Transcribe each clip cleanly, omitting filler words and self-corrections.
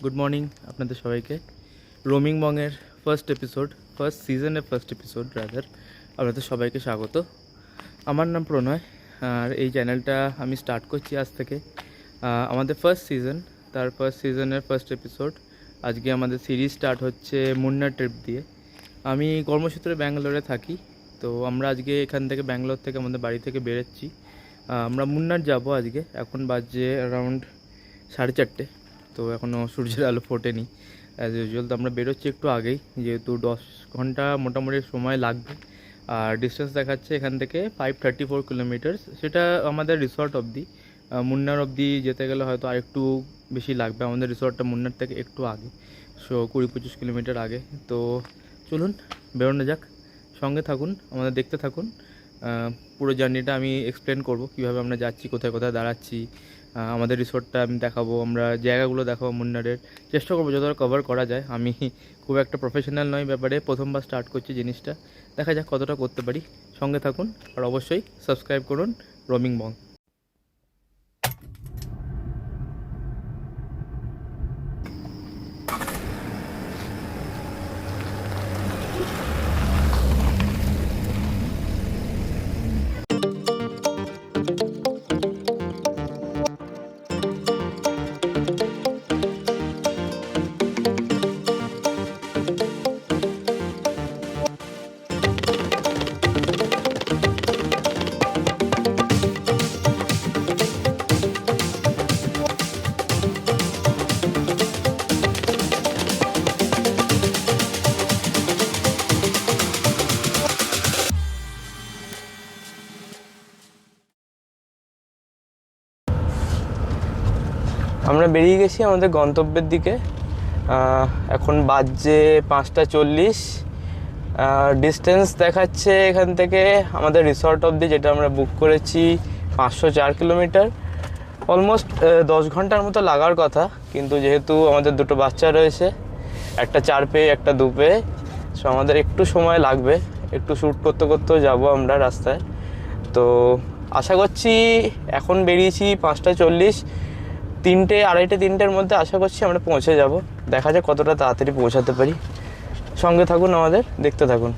Good morning আপনাদের সবাইকে। Roaming বংয়ের first সিজনের ফার্স্ট এপিসোড আপনাদের সবাইকে স্বাগত। আমার নাম প্রণয়, আর এই চ্যানেলটা আমি স্টার্ট করছি আজ থেকে। আমাদের ফার্স্ট সিজনের ফার্স্ট এপিসোড। আজকে আমাদের সিরিজ স্টার্ট হচ্ছে মুন্নার ট্রিপ দিয়ে। আমি কর্মসূত্রে ব্যাঙ্গালোরে থাকি, তো আমরা আজকে এখান থেকে ব্যাঙ্গালোর থেকে আমাদের বাড়ি থেকে বেরোচ্ছি। আমরা মুন্নার যাব আজকে। এখন বাজে অ্যারাউন্ড 4:30, তো এখনও সূর্যের আলো ফোটেনি। অ্যাজ ইউজুয়াল তো আমরা বেরোচ্ছি একটু আগেই, যেহেতু 10 ঘন্টা মোটামুটি সময় লাগবে। আর ডিস্টেন্স দেখাচ্ছে এখান থেকে 534 কিলোমিটার্স। সেটা আমাদের রিসর্ট অবধি। মুন্নার অবধি যেতে গেলে হয়তো আরেকটু বেশি লাগবে। আমাদের রিসর্টটা মুন্নার থেকে একটু আগে, 20-25 কিলোমিটার আগে। তো চলুন বেরোনো যাক, সঙ্গে থাকুন, আমাদের দেখতে থাকুন। পুরো জার্নিটা আমি এক্সপ্লেন করব, কীভাবে আমরা যাচ্ছি, কোথায় কোথায় দাঁড়াচ্ছি। আমাদের রিসোর্টটা আমি দেখাবো, আমরা জায়গাগুলো দেখাবো মুন্নারের। চেষ্টা করবো যতটা কভার করা যায়। আমি খুব একটা প্রফেশনাল নয় ব্যাপারে, প্রথমবার স্টার্ট করছি জিনিসটা। দেখা যাক কতটা করতে পারি। সঙ্গে থাকুন, আর অবশ্যই সাবস্ক্রাইব করুন রোমিং বং। আমরা বেরিয়ে গেছি আমাদের গন্তব্যের দিকে। এখন বাজে 5:40। ডিস্টেন্স দেখাচ্ছে এখান থেকে আমাদের রিসর্ট অবধি, যেটা আমরা বুক করেছি, 504 কিলোমিটার। অলমোস্ট 10 ঘন্টার মতো লাগার কথা, কিন্তু যেহেতু আমাদের দুটো বাচ্চা রয়েছে, একটা 4 পেয়ে একটা 2 পেয়ে, সো আমাদের একটু সময় লাগবে। একটু শ্যুট করতে করতেও যাবো আমরা রাস্তায়। তো আশা করছি এখন বেরিয়েছি 5:40, 3-3:30-3টের মধ্যে আশা করছি আমরা পৌঁছে যাব। দেখা যাক কতটা তাড়াতাড়ি পৌঁছাতে পারি। সঙ্গে থাকুন, আমাদের দেখতে থাকুন।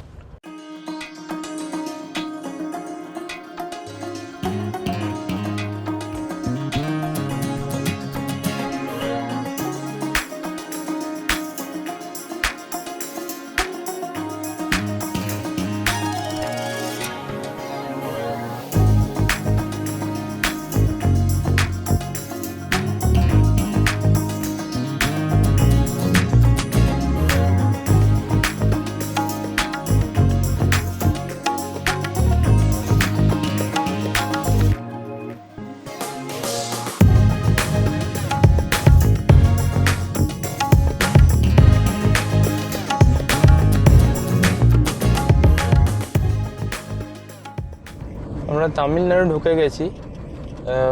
আমরা তামিলনাড়ু ঢুকে গেছি,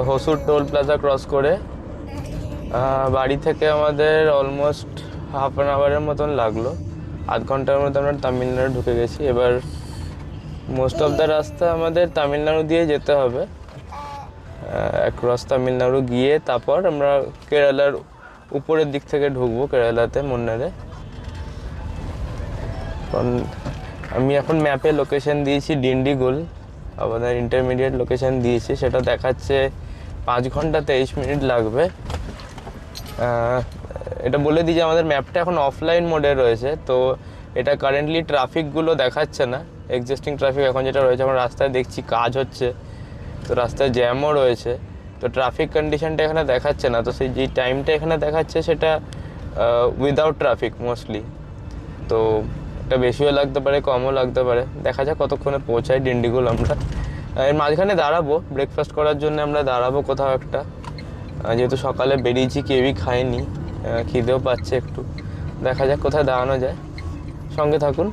হসুর টোল প্লাজা ক্রস করে। বাড়ি থেকে আমাদের অলমোস্ট হাফ অ্যান আওয়ারের মতন লাগলো, আধ ঘন্টার মধ্যে আমরা তামিলনাড়ু ঢুকে গেছি। এবার মোস্ট অফ দ্য রাস্তা আমাদের তামিলনাড়ু দিয়ে যেতে হবে। অ্যাক্রস তামিলনাড়ু গিয়ে তারপর আমরা কেরালার উপরের দিক থেকে ঢুকবো, কেরালাতে মুন্নারে। কারণ আমি এখন ম্যাপে লোকেশন দিয়েছি ডিন্ডিগুল, আমাদের ইন্টারমিডিয়েট লোকেশন দিয়েছি, সেটা দেখাচ্ছে 5 ঘন্টা 23 মিনিট লাগবে। এটা বলে দিই যে আমাদের ম্যাপটা এখন অফলাইন মোডে রয়েছে, তো এটা কারেন্টলি ট্রাফিকগুলো দেখাচ্ছে না। এক্সিস্টিং ট্রাফিক এখন যেটা রয়েছে, এখন রাস্তায় দেখছি কাজ হচ্ছে, তো রাস্তায় জ্যামও রয়েছে, তো ট্রাফিক কন্ডিশনটা এখানে দেখাচ্ছে না। তো সেই যে টাইমটা এখানে দেখাচ্ছে সেটা উইদাউট ট্রাফিক মোস্টলি। তো এটা বেশিও লাগতে পারে, কমও লাগতে পারে। দেখা যাক কতক্ষণে পৌঁছায় ডিন্ডিগুল। আমরা এর মাঝখানে দাঁড়াবো, ব্রেকফাস্ট করার জন্য আমরা দাঁড়াবো কোথাও একটা, যেহেতু সকালে বেরিয়েছি, কেউই খায়নি, খিদেও পাচ্ছে একটু। দেখা যাক কোথায় দাঁড়ানো যায়। সঙ্গে থাকুন।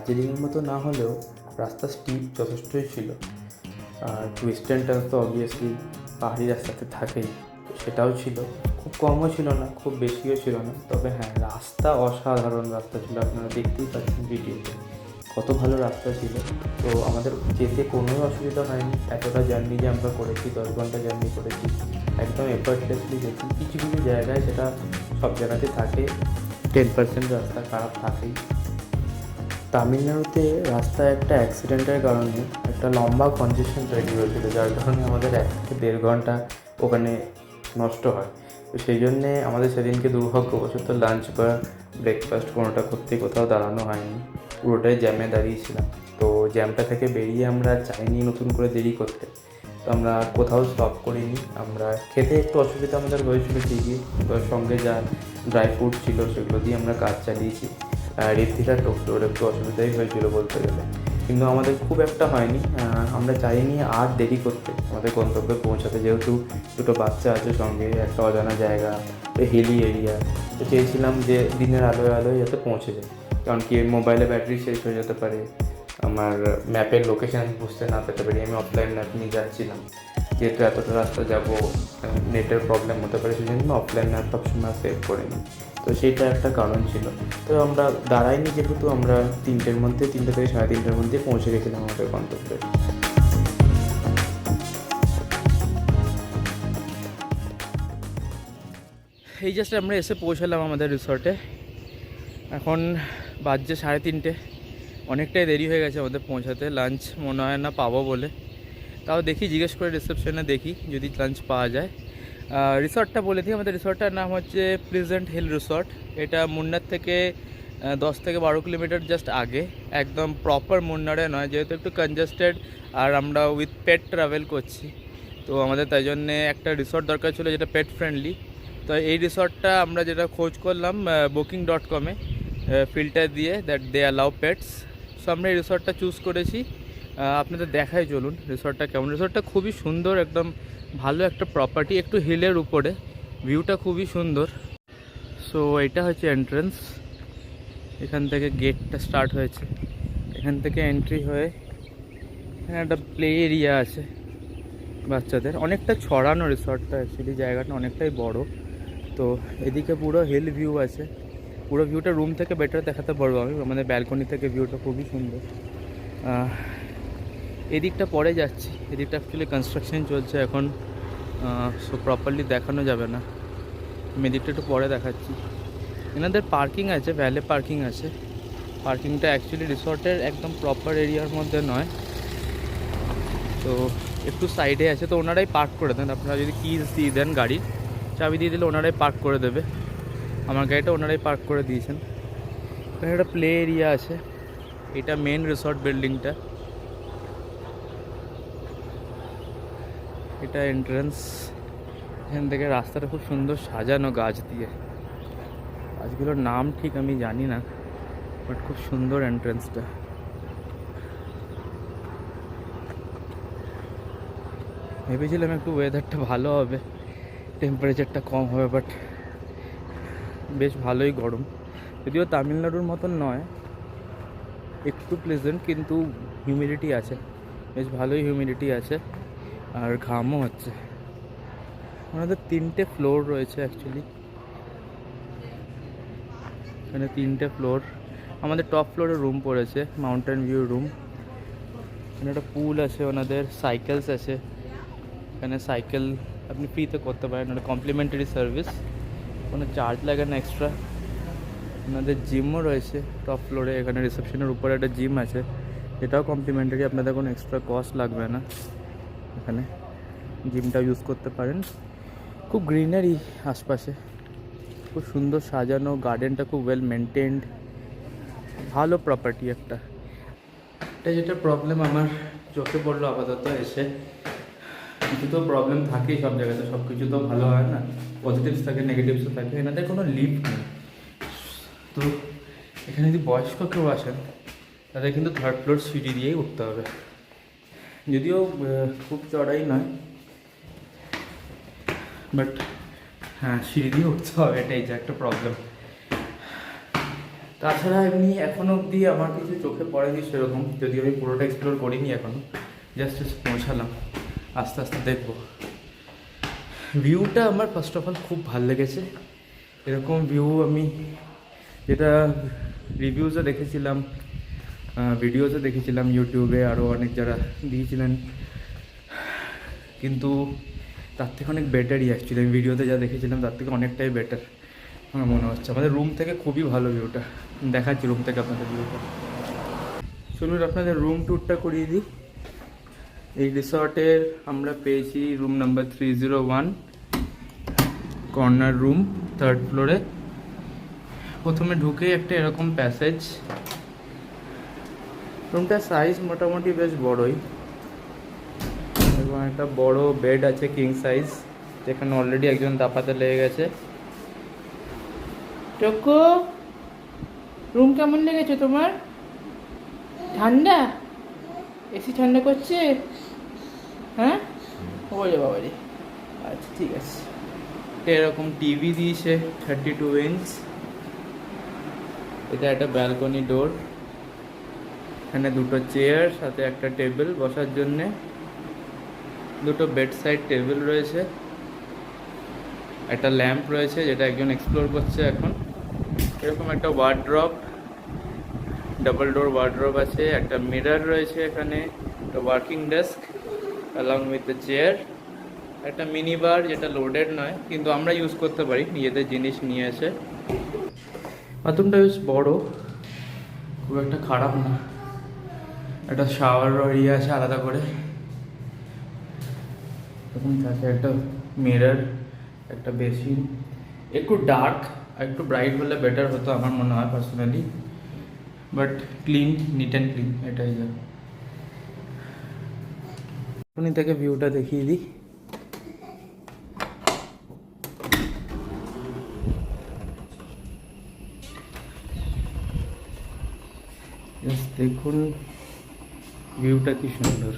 দার্জিলিংয়ের মতো না হলেও রাস্তা স্টিপ যথেষ্টই ছিল। আর টুইস্ট অ্যান্ড টার্ন তো অবভিয়াসলি পাহাড়ি রাস্তাতে থাকেই, তো সেটাও ছিল। খুব কমও ছিল না, খুব বেশিও ছিল না, তবে হ্যাঁ রাস্তা অসাধারণ রাস্তা ছিল। আপনারা দেখতেই পাচ্ছেন ভিডিওতে কত ভালো রাস্তা ছিল। তো আমাদের যেতে কোনোই অসুবিধা হয়নি। এতটা জার্নি যে আমরা করেছি, 10 ঘন্টা জার্নি করেছি, একদম এফার্টলেসলি গেছি। কিছু কিছু জায়গায় সেটা সব জায়গাতে থাকে, 10% রাস্তা খারাপ থাকেই। তামিলনাড়ুতে রাস্তায় একটা অ্যাক্সিডেন্টের কারণে একটা লম্বা কনজেশন তৈরি হয়েছিল, যার কারণে আমাদের 1 থেকে 1.5 ঘন্টা ওখানে নষ্ট হয়। তো সেই জন্যে আমাদের সেদিনকে দুর্ভাগ্যবশত লাঞ্চ বা ব্রেকফাস্ট কোনোটা করতে কোথাও দাঁড়ানো হয়নি, পুরোটাই জ্যামে দাঁড়িয়েছিলাম। তো জ্যামটা থেকে বেরিয়ে আমরা চাইনি নতুন করে দেরি করতে, তো আমরা কোথাও স্টপ করিনি। আমরা খেতে একটু অসুবিধা আমাদের হয়েছিল ঠিকই, সঙ্গে যা ড্রাই ফ্রুট ছিল সেগুলো দিয়ে আমরা কাজ চালিয়েছি। ঋদ্ধিরা টোকটোর একটু অসুবিধাই হয়েছিল বলতে গেলে, কিন্তু আমাদের খুব একটা হয়নি। আমরা চাইনি আর দেরি করতে আমাদের গন্তব্যে পৌঁছাতে, যেহেতু দুটো বাচ্চা আছে সঙ্গে, একটা অজানা জায়গা, হিলি এরিয়া। তো চেয়েছিলাম যে দিনের আলোয় আলোয় যাতে পৌঁছে যায়, কারণ কি মোবাইলে ব্যাটারি শেষ হয়ে যেতে পারে, আমার ম্যাপের লোকেশান বুঝতে না পেতে পারি। আমি অফলাইন ম্যাপ নিয়ে যাচ্ছিলাম, যেহেতু এতটা রাস্তা যাবো নেটের প্রবলেম হতে পারে, সেই জন্য অফলাইন ম্যাপ সবসময় সেভ করে নিই। তো সেইটা একটা কারণ ছিল। তো আমরা দাঁড়াইনি, যেহেতু আমরা 3টের মধ্যে, 3টে থেকে 3:30-র মধ্যে পৌঁছে গেছিলাম আমাদের গন্তব্যে। এই জাস্ট আমরা এসে পৌঁছালাম আমাদের রিসর্টে। এখন বাজছে 3:30, অনেকটাই দেরি হয়ে গেছে আমাদের পৌঁছাতে। লাঞ্চ মনে হয় না পাবো বলে, তাও দেখি জিজ্ঞেস করে রিসেপশনে দেখি যদি লাঞ্চ পাওয়া যায়। রিসর্টটা বলে দিই, আমাদের রিসর্টটার নাম হচ্ছে প্লেজেন্ট হিল রিসর্ট। এটা মুন্নার থেকে 10 থেকে 12 কিলোমিটার জাস্ট আগে, একদম প্রপার মুন্নারে নয়, যেহেতু একটু কনজেস্টেড আর আমরা উইথ পেট ট্রাভেল করছি। তো আমাদের তাই জন্যে একটা রিসর্ট দরকার ছিল যেটা পেট ফ্রেন্ডলি। তো এই রিসর্টটা আমরা যেটা খোঁজ করলাম booking.com-এ ফিল্টার দিয়ে, that they allow pets. So আমরা এই রিসর্টটা চুজ করেছি। আপনাদের দেখাই চলুন রিসর্টটা কেমন। রিসর্টটা খুবই সুন্দর, একদম ভালো একটা প্রপার্টি, একটু হিলের উপরে, ভিউটা খুবই সুন্দর। সো এটা হচ্ছে এন্ট্রেন্স, এখান থেকে গেটটা স্টার্ট হয়েছে, এখান থেকে এন্ট্রি হয়ে এখানে একটা প্লে এরিয়া আছে বাচ্চাদের, অনেকটা ছড়ানো রিসর্টটা, অ্যাকচুয়ালি জায়গাটা অনেকটাই বড়। তো এদিকে পুরো হিল ভিউ আছে, পুরো ভিউটা রুম থেকে বেটার দেখাতে পারবো আমি, আমাদের ব্যালকনি থেকে ভিউটা খুবই সুন্দর। এদিকটা পরে যাচ্ছি, এদিকটা অ্যাকচুয়ালি কনস্ট্রাকশন চলছে এখন, সো প্রপারলি দেখানো যাবে না, আমি এদিকটা একটু পরে দেখাচ্ছি। এনাদের পার্কিং আছে, ভ্যালে পার্কিং আছে। পার্কিংটা অ্যাকচুয়ালি রিসর্টের একদম প্রপার এরিয়ার মধ্যে নয়, তো একটু সাইডে আছে, তো ওনারাই পার্ক করে দেন। আপনারা যদি কিজ দিয়ে দেন, গাড়ির চাবি দিয়ে দিলে ওনারাই পার্ক করে দেবে। আমার গাড়িটা ওনারাই পার্ক করে দিয়েছেন। এখানে একটা প্লে এরিয়া আছে, এটা মেন রিসর্ট বিল্ডিংটা, এটা এন্ট্রান্স। এখান থেকে রাস্তাটা খুব সুন্দর সাজানো গাছ দিয়ে, গাছগুলোর নাম ঠিক আমি জানি না, বাট খুব সুন্দর এন্ট্রান্সটা। ভেবেছিলাম একটু ওয়েদারটা ভালো হবে, টেম্পারেচারটা কম হবে, বাট বেশ ভালোই গরম। যদিও তামিলনাড়ুর মতন নয়, একটু প্লেজেন্ট, কিন্তু হিউমিডিটি আছে, বেশ ভালোই হিউমিডিটি আছে, আর ঘামও হচ্ছে। আমাদের 3টে ফ্লোর রয়েছে অ্যাকচুয়ালি, এখানে 3টে ফ্লোর। আমাদের টপ ফ্লোরে রুম পড়েছে, মাউন্টেন ভিউ রুম। এখানে একটা পুল আছে, ওনাদের সাইকেলস আছে, এখানে সাইকেল আপনি ফ্রিতে করতে পারেন, ওটা কমপ্লিমেন্টারি সার্ভিস, কোনো চার্জ লাগে না এক্সট্রা। ওনাদের জিমও রয়েছে টপ ফ্লোরে, এখানে রিসেপশনের উপরে একটা জিম আছে, এটাও কমপ্লিমেন্টারি, আপনাদের কোনো এক্সট্রা কস্ট লাগবে না। এখানে জিমটা ইউজ করতে পারেন। খুব গ্রিনারি আশপাশে, খুব সুন্দর সাজানো, গার্ডেনটা খুব ওয়েল মেনটেন্ড, ভালো প্রপার্টি একটা। এটা যেটা প্রবলেম আমার চোখে পড়লো আপাতত এসে, কিছু তো প্রবলেম থাকেই সব জায়গাতে, সব কিছু তো ভালো হয় না, পজিটিভস থাকে নেগেটিভসও থাকে। এনাদের কোনো লিফট নেই, তো এখানে যদি বয়স্ক কেউ আসেন তাদের কিন্তু 3rd ফ্লোর সিঁড়ি দিয়েই উঠতে হবে, যদিও খুব চড়াই নয়, বাট হ্যাঁ সিঁড়ি দিয়ে উঠতে হবে, এটাই যে একটা প্রবলেম। তাছাড়া এমনি এখনও অবধি আমার কিছু চোখে পড়েনি সেরকম, যদিও আমি পুরোটা এক্সপ্লোর করিনি এখনও, জাস্ট পৌঁছালাম, আস্তে আস্তে দেখবো। ভিউটা আমার ফার্স্ট অফ অল খুব ভালো লেগেছে। এরকম ভিউ আমি যেটা রিভিউসে দেখেছিলাম, ভিডিওসে দেখেছিলাম, ইউটিউবে আরও অনেক যারা দিয়েছিলেন, কিন্তু তার থেকে অনেক বেটারই অ্যাকচুয়ালি। আমি ভিডিওতে যা দেখেছিলাম তার থেকে অনেকটাই বেটার আমার মনে হচ্ছে। আমাদের রুম থেকে খুবই ভালো ভিউটা, দেখাচ্ছি রুম থেকে আপনাদের ভিউটা। চলুন আপনাদের রুম ট্যুরটা করিয়ে দিই। এই রিসর্টের আমরা পেয়েছি room number 301, corner room, 3rd ফ্লোরে। প্রথমে ঢুকেই একটা এরকম প্যাসেজ। রুমটার সাইজ মোটামুটি বেশ বড়ই, এবং একটা বড় বেড আছে কিং সাইজ, যেখানে অলরেডি একজন দাপাতে লেগে গেছে। টকো, রুম কেমন লেগেছে তোমার? ঠান্ডা? এসি ঠান্ডা করছে? হ্যাঁ, ওরে বাবা রে, আচ্ছা ঠিক আছে। এরকম টিভি দিয়েছে 32 ইঞ্চ। এটা একটা ব্যালকনি ডোর। এখানে দুটো চেয়ার, সাথে একটা টেবিল বসার জন্যে, দুটো বেড সাইড টেবিল রয়েছে, একটা ল্যাম্প রয়েছে যেটা একজন এক্সপ্লোর করছে এখন। এরকম একটা ওয়ার্ড্রপ, ডাবল ডোর ওয়ার্ড্রপ আছে, একটা মিরর রয়েছে এখানে, একটা working desk along with the chair, একটা মিনি বার যেটা লোডেড নয় কিন্তু আমরা ইউজ করতে পারি, নিজেদের জিনিস নিয়ে এসে। বাথরুমটা বেশ বড়, খুব একটা খারাপ না। একটা শাওয়ার এরিয়া আছে আলাদা করে, তখন থাকে একটা মিরর, একটা বেসিন। একটু ডার্ক আর একটু ব্রাইট হলে বেটার হতো আমার মনে হয় personally, but clean, neat and clean, এটাই যা। এখনই থেকে ভিউটা দেখিয়ে দিই। দেখুন ভিউটা কি সুন্দর।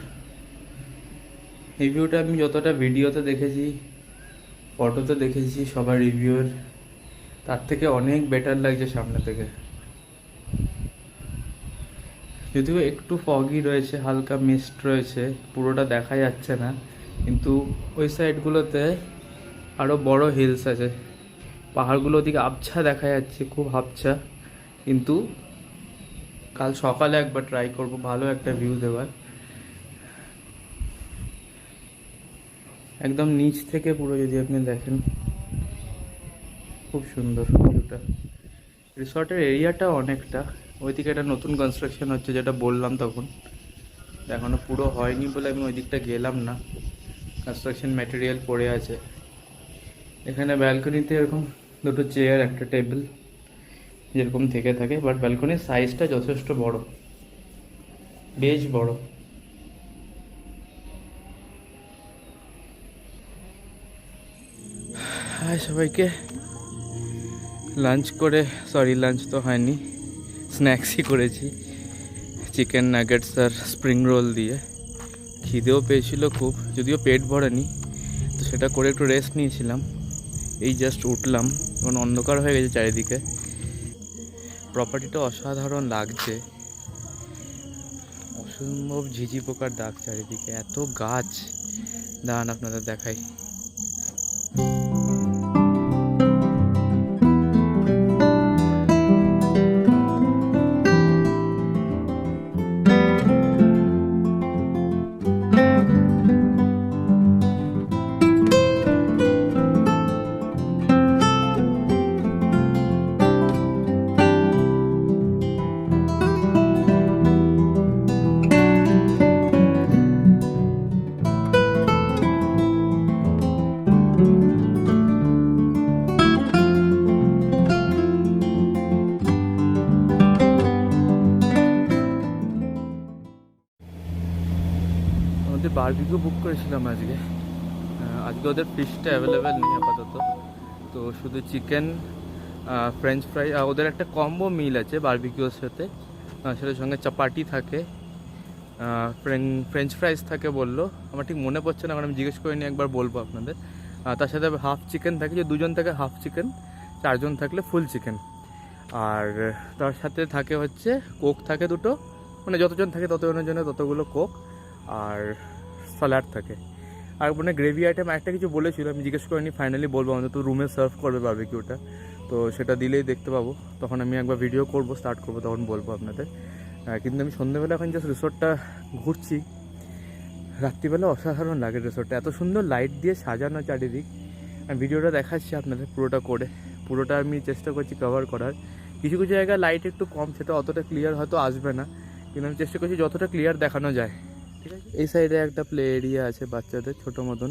এই ভিউটা আমি যতটা ভিডিওতে দেখেছি, ফটোতে দেখেছি সবার রিভিউর, তার থেকে অনেক বেটার লাগছে সামনে থেকে। যদিও একটু ফগি রয়েছে, হালকা মিস্ট রয়েছে, পুরোটা দেখা যাচ্ছে না, কিন্তু ওই সাইডগুলোতে আরও বড় হিলস আছে, পাহাড়গুলো ওদিকে আবছা দেখা যাচ্ছে, খুব আবছা। কিন্তু কাল সকালে একবার ট্রাই করব ভালো একটা ভিউ দেওয়ার। একদম নিচ থেকে পুরো যদি আপনি দেখেন, খুব সুন্দর ভিউটা। রিসর্টের এরিয়াটা অনেকটা, ওইদিকে একটা নতুন কনস্ট্রাকশন হচ্ছে যেটা বললাম তখন, এখনও পুরো হয়নি বলে আমি ওই দিকটা গেলাম না, কনস্ট্রাকশন ম্যাটেরিয়াল পড়ে আছে। এখানে ব্যালকনিতে এরকম দুটো চেয়ার, একটা টেবিল যেরকম থেকে থাকে, বাট ব্যালকনির সাইজটা যথেষ্ট বড়, বেশ বড়। হাই সবাইকে, লাঞ্চ করে, সরি লাঞ্চ তো হয়নি, স্ন্যাক্সই করেছি, চিকেন নাগেটস আর স্প্রিং রোল দিয়ে। খিদেও পেয়েছিল খুব, যদিও পেট ভরেনি, তো সেটা করে একটু রেস্ট নিয়েছিলাম। এই জাস্ট উঠলাম, এখন অন্ধকার হয়ে গেছে চারিদিকে। প্রপার্টিটা অসাধারণ লাগছে, অসম্ভব ঝিঝি পোকার দাগ চারিদিকে, এত গাছ। দাঁড়ান আপনাদের দেখাই। আমাদের বারবিকিউ বুক করেছিলাম আজকে, আজকে ওদের ফিশটা অ্যাভেলেবেল নেই আপাতত, তো শুধু চিকেন, ফ্রেঞ্চ ফ্রাই, ওদের একটা কম্বো মিল আছে বারবিকিউর সাথে, সেটার সঙ্গে চাপাটি থাকে, ফ্রেঞ্চ ফ্রাইস থাকে বললো, আমার ঠিক মনে পড়ছে না, কারণ আমি জিজ্ঞেস করে নিয়ে একবার বলবো আপনাদের। তার সাথে হাফ চিকেন থাকে, যে দুজন থাকে হাফ চিকেন, চারজন থাকলে ফুল চিকেন। আর তার সাথে থাকে হচ্ছে কোক থাকে দুটো, মানে যতজন থাকে ততজনের জন্য ততগুলো কোক, আর স্যালাড থাকে। আর মানে গ্রেভি আইটেম একটা কিছু বলেছিল, আমি জিজ্ঞেস করিনি, ফাইনালি বলবো, আমাদের তো রুমে সার্ভ করবে বারবিকিউটা, তো সেটা দিলেই দেখতে পাবো, তখন আমি একবার ভিডিও করব, স্টার্ট করবো, তখন বলবো আপনাদের। কিন্তু আমি সন্ধ্যেবেলা এখন জাস্ট রিসোর্টটা ঘুরছি, রাত্রিবেলা অসাধারণ লাগে রিসোর্টটা, এত সুন্দর লাইট দিয়ে সাজানো চারিদিক। আমি ভিডিওটা দেখাচ্ছি আপনাদের পুরোটা করে, পুরোটা আমি চেষ্টা করছি কভার করার। কিছু কিছু জায়গায় লাইট একটু কম, সেটা অতটা ক্লিয়ার হয়তো আসবে না, কিন্তু আমি চেষ্টা করছি যতটা ক্লিয়ার দেখানো যায়, ঠিক আছে। এই সাইডে একটা প্লে এরিয়া আছে বাচ্চাদের ছোটো মতন,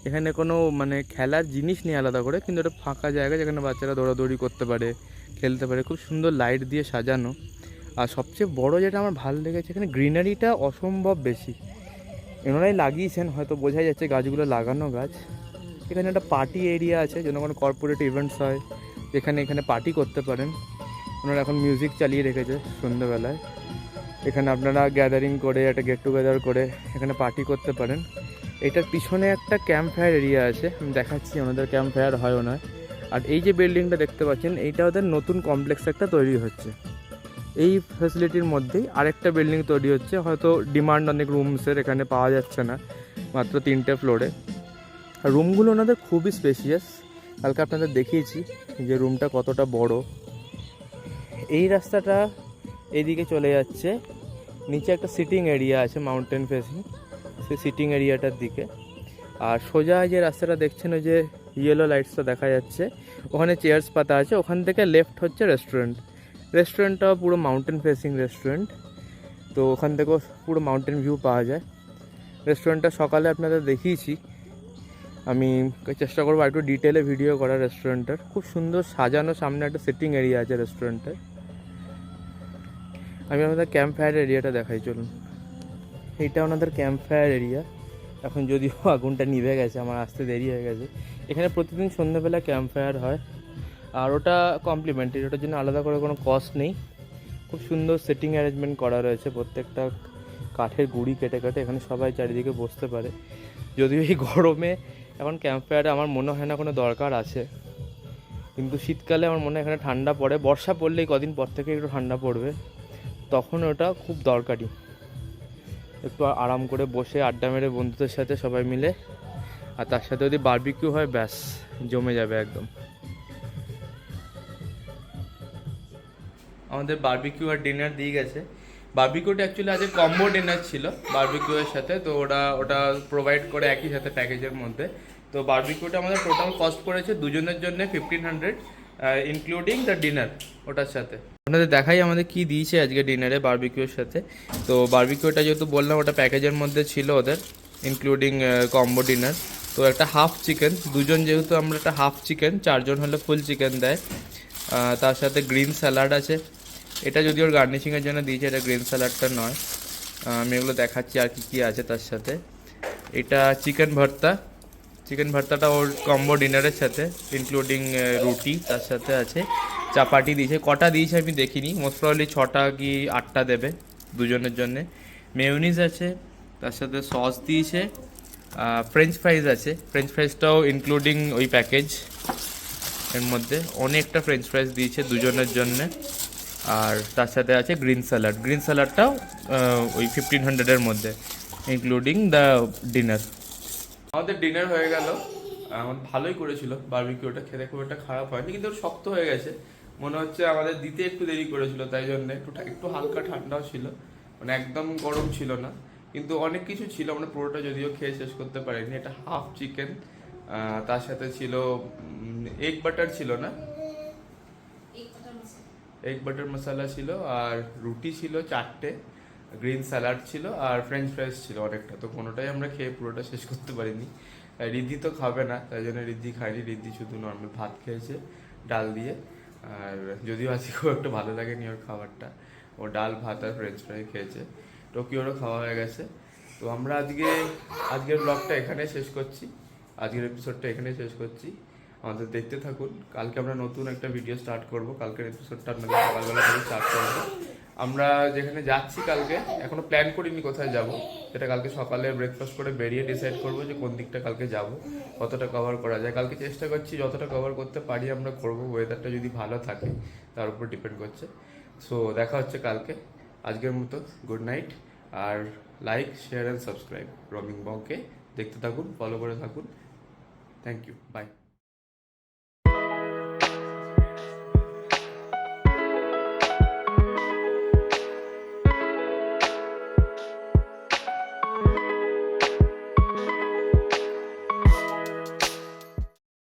এখানে কোনো মানে খেলার জিনিস নেই আলাদা করে, কিন্তু একটা ফাঁকা জায়গা যেখানে বাচ্চারা দৌড়াদৌড়ি করতে পারে, খেলতে পারে, খুব সুন্দর লাইট দিয়ে সাজানো। আর সবচেয়ে বড় যেটা আমার ভালো লেগেছে, এখানে গ্রিনারিটা অসম্ভব বেশি, এনারাই লাগিয়েছেন, হয়তো বোঝাই যাচ্ছে গাছগুলো লাগানো গাছ। এখানে একটা পার্টি এরিয়া আছে, যেন কোনো কর্পোরেট ইভেন্টস হয় এখানে পার্টি করতে পারেন। ওনারা এখন মিউজিক চালিয়ে রেখেছে সন্ধ্যেবেলায়, এখানে আপনারা গ্যাদারিং করে একটা গেট টুগেদার করে এখানে পার্টি করতে পারেন। এটার পিছনে একটা ক্যাম্প ফায়ার এরিয়া আছে, আমি দেখাচ্ছি, ওনাদের ক্যাম্প ফায়ার হয়ও না। আর এই যে বিল্ডিংটা দেখতে পাচ্ছেন, এইটা ওদের নতুন কমপ্লেক্স একটা তৈরি হচ্ছে, এই ফ্যাসিলিটির মধ্যেই আরেকটা বিল্ডিং তৈরি হচ্ছে, হয়তো ডিমান্ড অনেক রুমসের এখানে পাওয়া যাচ্ছে না, মাত্র 3টে ফ্লোরে। আর রুমগুলো ওনাদের খুবই স্পেশিয়াস, কালকে আপনাদের দেখিয়েছি যে রুমটা কতটা বড়। এই রাস্তাটা এইদিকে চলে যাচ্ছে, নিচে একটা সিটিং এরিয়া আছে মাউন্টেন ফেসিং, সেই সিটিং এরিয়াটার দিকে। আর সোজা যে রাস্তাটা দেখছেন, ওই যে ইয়েলো লাইটসটা দেখা যাচ্ছে, ওখানে চেয়ার্স পাতা আছে, ওখান থেকে লেফট হচ্ছে রেস্টুরেন্টটাও পুরো মাউন্টেন ফেসিং রেস্টুরেন্ট, তো ওখান থেকেও পুরো মাউন্টেন ভিউ পাওয়া যায়। রেস্টুরেন্টটা সকালে আপনাদের দেখিয়েছি, আমি চেষ্টা করবো একটু ডিটেলে ভিডিও করার। রেস্টুরেন্টের খুব সুন্দর সাজানো, সামনে একটা সিটিং এরিয়া আছে রেস্টুরেন্টের। আমি আপনাদের ক্যাম্প ফায়ার এরিয়াটা দেখাই, চলুন। এইটা ওনাদের ক্যাম্প ফায়ার এরিয়া, এখন যদিও আগুনটা নিভে গেছে, আমার আসতে দেরি হয়ে গেছে। এখানে প্রতিদিন সন্ধ্যেবেলা ক্যাম্প ফায়ার হয়, আর ওটা কমপ্লিমেন্টারি, ওটার জন্য আলাদা করে কোনো কস্ট নেই। খুব সুন্দর সেটিং অ্যারেঞ্জমেন্ট করা রয়েছে, প্রত্যেকটা কাঠের গুঁড়ি কেটে কেটে এখানে সবাই চারিদিকে বসতে পারে। যদিও এই গরমে এখন ক্যাম্প ফায়ারে আমার মনে হয় না কোনো দরকার আছে, কিন্তু শীতকালে আমার মনে হয় এখানে ঠান্ডা পড়ে, বর্ষা পড়লেই কদিন পর থেকে একটু ঠান্ডা পড়বে, তখন ওটা খুব দরকারি, একটু আরাম করে বসে আড্ডা মেরে বন্ধুদের সাথে সবাই মিলে, আর তার সাথে যদি বারবিকিউ হয় ব্যাস জমে যাবে একদম। আমাদের বারবিকিউ আর ডিনার দিয়ে গেছে। বারবিকিউটা অ্যাকচুয়ালি আজকে কম্বো ডিনার ছিল বারবিকিউয়ের সাথে, তো ওটা প্রোভাইড করে একই সাথে প্যাকেজের মধ্যে। তো বারবিকিউটা আমাদের টোটাল কস্ট পড়েছে দুজনের জন্য 1500, ইনক্লুডিং দ্য ডিনার ওটার সাথে। আপনাদের দেখাই আমাদের কি দিয়েছে আজকে ডিনারে বারবিকিউর সাথে। তো বারবিকিউটা যেহেতু বললাম ওটা প্যাকেজের মধ্যে ছিল ওদের, ইনক্লুডিং কম্বো ডিনার। তো একটা হাফ চিকেন, দুজন যেহেতু আমরা একটা হাফ চিকেন, 4জন হলে ফুল চিকেন দেয়। তার সাথে গ্রিন স্যালাড আছে, এটা যদি ওর গার্নিশিংয়ের জন্য দিয়েছে, এটা গ্রিন স্যালাডটা নয়। আমি এগুলো দেখাচ্ছি আর কি কী আছে তার সাথে। এটা চিকেন ভর্তাটা ওর কম্বো ডিনারের সাথে, ইনক্লুডিং রুটি তার সাথে আছে। চাপাটি দিয়েছে, কটা দিয়েছে আমি দেখিনি, মোস্ট প্রবলি 6টা কি 8টা দেবে দুজনের জন্যে। মেয়োনিজ আছে, তার সাথে সস দিয়েছে, ফ্রেঞ্চ ফ্রাইজ আছে, ফ্রেঞ্চ ফ্রাইজটাও ইনক্লুডিং ওই প্যাকেজ এর মধ্যে, অনেকটা ফ্রেঞ্চ ফ্রাইজ দিয়েছে দুজনের জন্যে। আর তার সাথে আছে গ্রিন স্যালাডটাও ওই 1500-এর মধ্যে, ইনক্লুডিং দ্য ডিনার। আমাদের ডিনার হয়ে গেল, এখন ভালোই করেছিল বারবিকিউটা, খেতে খুব একটা খারাপ হয়নি, কিন্তু শক্ত হয়ে গেছে মনে হচ্ছে, আমাদের দিতে একটু দেরি করেছিল, তাই জন্য একটু হালকা ঠান্ডাও ছিল, মানে একদম গরম ছিল না, কিন্তু অনেক কিছু ছিল, আমরা পুরোটা যদিও খেয়ে শেষ করতে পারিনি। এটা হাফ চিকেন, তার সাথে ছিল এগ বাটার ছিল না, এগ বাটার মশলা ছিল, আর রুটি ছিল 4টে, গ্রিন স্যালাড ছিল, আর ফ্রেঞ্চ ফ্রাইজ ছিল অনেকটা। তো কোনোটাই আমরা খেয়ে পুরোটা শেষ করতে পারিনি। রিদ্ধি তো খাবে না, তাই জন্য রিদ্ধি খায়নি, রিদ্ধি শুধু নর্মাল ভাত খেয়েছে ডাল দিয়ে। আর যদিও আজকে খুব একটা ভালো লাগেনি ওর খাবারটা, ও ডাল ভাত আর ফ্রেঞ্চ ফ্রাই খেয়েছে। টোকিওরও খাওয়া হয়ে গেছে। তো আমরা আজকের ব্লগটা এখানে শেষ করছি, আজকের এপিসোডটা এখানে শেষ করছি। আমাদের দেখতে থাকুন, কালকে আমরা নতুন একটা ভিডিও স্টার্ট করব, কালকের এপিসোডটা আপনাদের সকালবেলা থেকে স্টার্ট করবো। আমরা যেখানে যাচ্ছি কালকে এখনো প্ল্যান করিনি কোথায় যাব, সেটা কালকে সকালে ব্রেকফাস্ট করে বেরিয়ে ডিসাইড করবো যে কোন দিকটা কালকে যাব, কতটা কভার করা যায়। কালকে চেষ্টা করছি যতটা কভার করতে পারি আমরা করবো, ওয়েদারটা যদি ভালো থাকে তার উপর ডিপেন্ড করছে। সো দেখা হচ্ছে কালকে। আজকের মতো গুড নাইট, আর like share and subscribe roaming বংকে দেখতে থাকুন, ফলো করে থাকুন। Thank you, by.